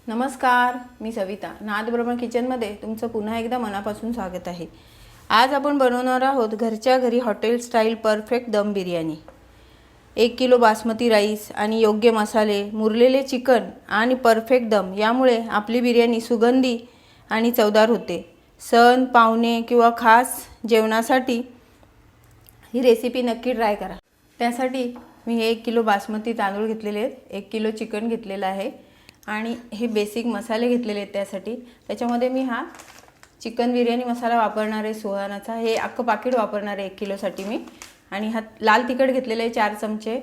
नमस्कार, मी सविता. नादब्रह्म किचनमध्ये तुमचं पुन्हा एकदा मनापासून स्वागत आहे. आज आपण बनवणार आहोत घरच्या घरी हॉटेल स्टाईल परफेक्ट दम बिर्याणी. 1 किलो बासमती राईस आणि योग्य मसाले, मुरलेले चिकन आणि परफेक्ट दम यामुळे आपली बिर्याणी सुगंधी आणि चवदार होते. सण, पाहुणे किंवा खास जेवणासाठी ही रेसिपी नक्की ट्राय करा. त्यासाठी मी 1 किलो बासमती तांदूळ घेतलेले आहेत, 1 किलो चिकन घेतलेलं आहे आणि हे बेसिक मसाले घेतलेले आहेत. त्याच्यामध्ये मी हा चिकन बिर्याणी मसाला वापरणार आहे सुहानाचा. हे अख्खं पाकिट वापरणार आहे 1 किलोसाठी मी. आणि हा लाल तिखट घेतलेलं आहे 4 चमचे,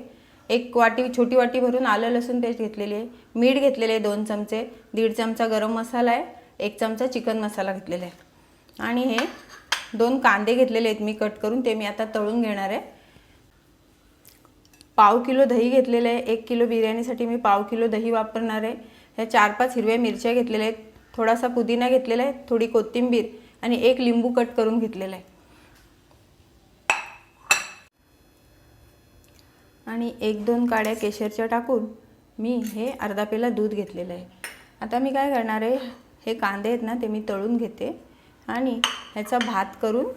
1 वाटी छोटी वाटी भरून आलं लसूण पेस्ट घेतलेली आहे, मीठ घेतलेले आहे 2 चमचे, 1.5 चमचा गरम मसाला आहे, 1 चमचा चिकन मसाला घेतलेला आहे आणि हे 2 कांदे घेतलेले आहेत मी कट करून, ते मी आता तळून घेणार आहे. पाव किलो दही घेतलेलं आहे. 1 किलो बिर्याणीसाठी मी पाव किलो दही वापरणार आहे. ह्या 4-5 हिरव्या मिरच्या घेतलेल्या आहेत, थोडासा पुदिना घेतलेला आहे, थोडी कोथिंबीर आणि 1 लिंबू कट करून घेतलेला आहे आणि 1-2 काड्या केशरच्या टाकून मी हे अर्धा पेला दूध घेतलेलं आहे. आता मी काय करणार आहे, हे कांदे आहेत ना ते मी तळून घेते आणि ह्याचा भात करून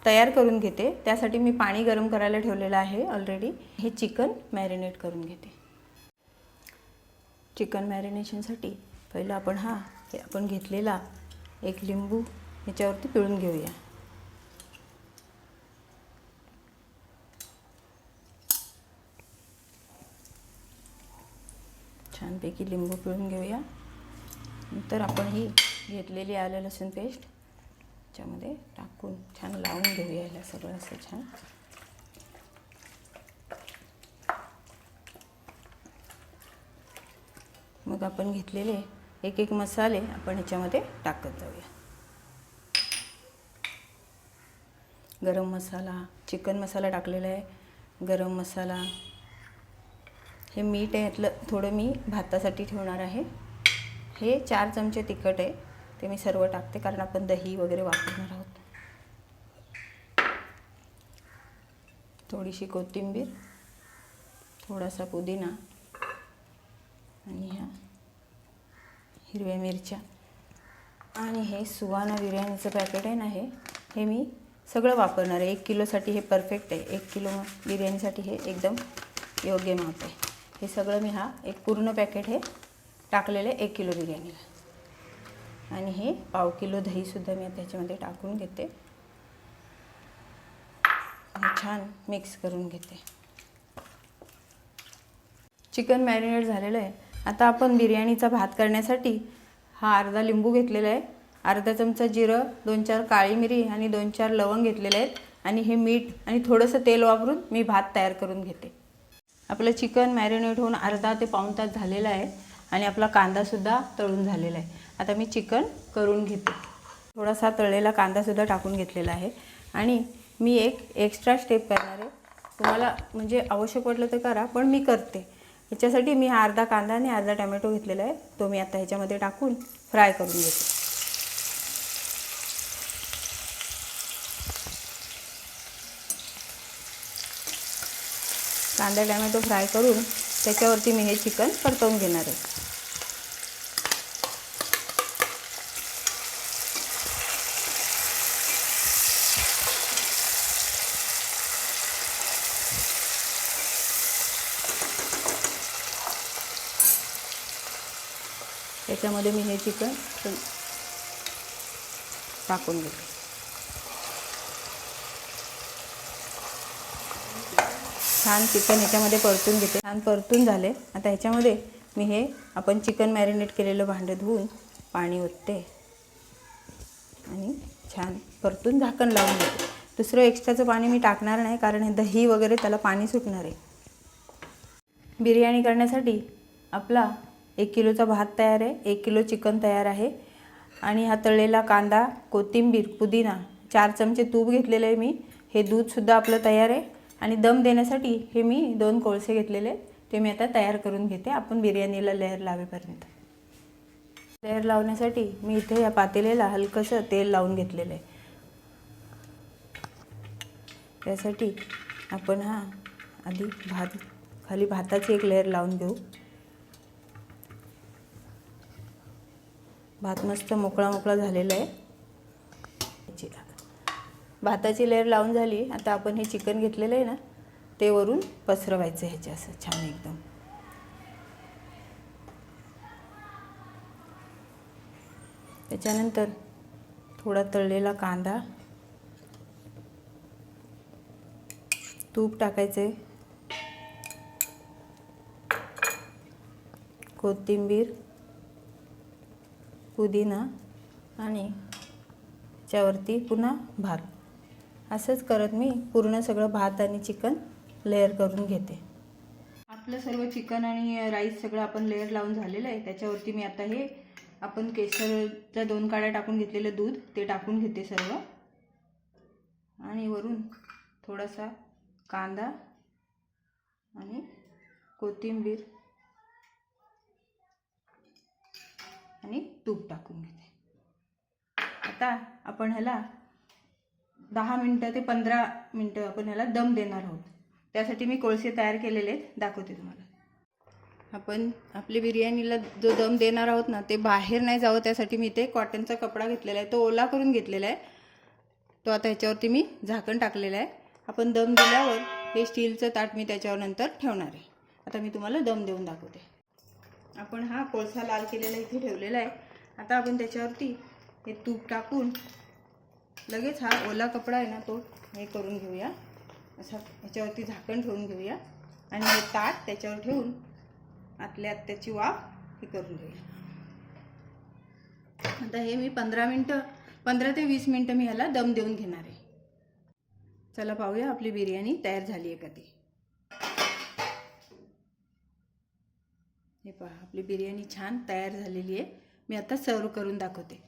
तयार करून घेते. त्यासाठी मी पाणी गरम करायला ठेवलेलं आहे ऑलरेडी. हे चिकन मॅरिनेट करून घेते. चिकन मॅरिनेशनसाठी पहिलं आपण घेतलेला 1 लिंबू ह्याच्यावरती पिळून घेऊया. छानपैकी लिंबू पिळून घेऊया. नंतर आपण ही घेतलेली आलं लसूण पेस्ट त्याच्यामध्ये टाकून छान लावून घेऊया याला सगळं असं छान. मग आपण घेतलेले एक मसाले आपण ह्याच्यामध्ये टाकत जाऊया. गरम मसाला, चिकन मसाला टाकलेला आहे, गरम मसाला, हे मीठ आहे यातलं थोडं मी भातासाठी ठेवणार आहे. हे 4 चमचे तिखट आहे, ते मी सर्व टाकते कारण आपण दही वगैरे वापरणार आहोत. थोडीशी कोथिंबीर, थोडासा पुदिना आणि ह्या हिरव्या मिरच्या आणि हे सुहाना बिर्याणीचं पॅकेट आहे ना, हे मी सगळं वापरणार आहे. 1 किलोसाठी हे परफेक्ट आहे. 1 किलो बिर्याणीसाठी हे एकदम योग्य माप आहे. हे सगळं मी एक पूर्ण पॅकेट हे टाकलेलं आहे 1 किलो बिर्याणीला. आणि हे पाव किलो दहीसुद्धा मी त्याच्यामध्ये टाकून घेते आणि छान मिक्स करून घेते. चिकन मॅरिनेट झालेलं आहे. आता आपण बिर्याणीचा भात करण्यासाठी अर्धा लिंबू घेतलेला आहे, अर्धा चमचा जिरं, 2-4 काळी मिरी आणि 2-4 लवंग घेतलेले आहेत आणि हे मीठ आणि थोडंसं तेल वापरून मी भात तयार करून घेते. आपलं चिकन मॅरिनेट होऊन अर्धा ते पाऊण तास झालेला आहे आणि आपला कांदासुद्धा तळून झालेला आहे. आता मी चिकन करून घेते. थोडासा तळलेला कांदासुद्धा टाकून घेतलेला आहे आणि मी एक एक्स्ट्रा स्टेप करणार आहे. तुम्हाला म्हणजे आवश्यक वाटलं तर करा, पण मी करते. ह्याच्यासाठी मी अर्धा कांदा आणि अर्धा टोमॅटो घेतलेला आहे, तो मी आता ह्याच्यामध्ये टाकून फ्राय करून घेते. कांदा टोमॅटो फ्राय करून त्याच्यावरती मी हे चिकन परतवून घेणार आहे. त्याच्यामध्ये मी हे चिकन टाकून घेते. छान चिकन ह्याच्यामध्ये परतून घेते. छान परतून झाले. आता ह्याच्यामध्ये मी हे आपण चिकन मॅरिनेट केलेलं भांडं धुवून पाणी ओतते आणि छान परतून झाकण लावून घेते. दुसरं एक्स्ट्राचं पाणी मी टाकणार नाही कारण हे दही वगैरे त्याला पाणी सुटणार आहे. बिर्याणी करण्यासाठी आपला 1 किलोचा भात तयार आहे, 1 किलो चिकन तयार आहे आणि हा तळलेला कांदा, कोथिंबीर, पुदिना, 4 चमचे तूप घेतलेलं आहे मी. हे दूधसुद्धा आपलं तयार आहे आणि दम देण्यासाठी हे मी 2 कोळसे घेतलेले आहेत, ते मी आता तयार करून घेते आपण बिर्याणीला लेअर लावेपर्यंत. लेअर लावण्यासाठी मी इथे या पातेल्याला हलकंसं तेल लावून घेतलेलं आहे. त्यासाठी आपण आधी खाली भाताची एक लेअर लावून घेऊ. भात मस्त मोकळा मोकळा झालेला आहे. भाताची लेअर लावून झाली. आता आपण हे चिकन घेतलेलं आहे ना ते वरून पसरवायचं ह्याच्या असं छान एकदम. त्याच्यानंतर थोडा तळलेला कांदा, तूप टाकायचे, कोथिंबीर, पुदिना आणि त्याच्यावरती पुन्हा भात. असंच करत मी पूर्ण सगळं भात आणि चिकन लेअर करून घेते. आपलं सर्व चिकन आणि राईस सगळं आपण लेअर लावून झालेलं आहे. त्याच्यावरती मी आता हे आपण केसरच्या 2 काड्या टाकून घेतलेलं दूध ते टाकून घेते सर्व. आणि वरून थोडासा कांदा आणि कोथिंबीर आणि तूप टाकून घेते. आता आपण ह्याला 10 मिनटं ते 15 मिनटं आपण ह्याला दम देणार आहोत. त्यासाठी मी कोळसे तयार केलेले आहेत, दाखवते तुम्हाला. आपण आपली बिर्याणीला जो दम देणार आहोत ना ते बाहेर नाही जावं त्यासाठी मी इथे कॉटनचा कपडा घेतलेला आहे, तो ओला करून घेतलेला आहे. तो आता ह्याच्यावरती मी झाकण टाकलेलं आहे. आपण दम दिल्यावर हे स्टीलचं ताट मी त्याच्यावर नंतर ठेवणार आहे. आता मी तुम्हाला दम देऊन दाखवते. आपण हा कोळसा लाल केलेला इथे ठेवलेला आहे. आता आपण त्याच्यावरती हे तूप टाकून लगेच हा ओला कपडा आहे ना तो हे करून घेऊया. असा ह्याच्यावरती झाकण ठेवून घेऊया आणि हे ताट त्याच्यावर ठेवून आतल्या आत त्याची वाफ हे करून घेऊया. आता हे मी 15 ते 20 मिनटं मी ह्याला दम देऊन घेणार आहे. चला पाहूया आपली बिर्याणी तयार झाली आहे का ती. हे पहा आपली बिर्याणी छान तयार झालेली आहे. मी आता सर्व करून दाखवते.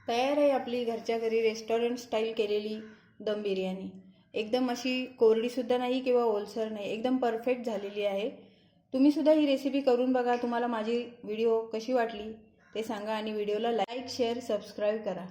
तयार आहे आपली घरच्या घरी रेस्टॉरंट स्टाईल केलेली दम बिर्याणी. एकदम अशी कोरडीसुद्धा नाही किंवा ओलसर नाही, एकदम परफेक्ट झालेली आहे. तुम्हीसुद्धा ही रेसिपी करून बघा. तुम्हाला माझी व्हिडिओ कशी वाटली ते सांगा आणि व्हिडिओला लाईक, शेअर, सबस्क्राईब करा.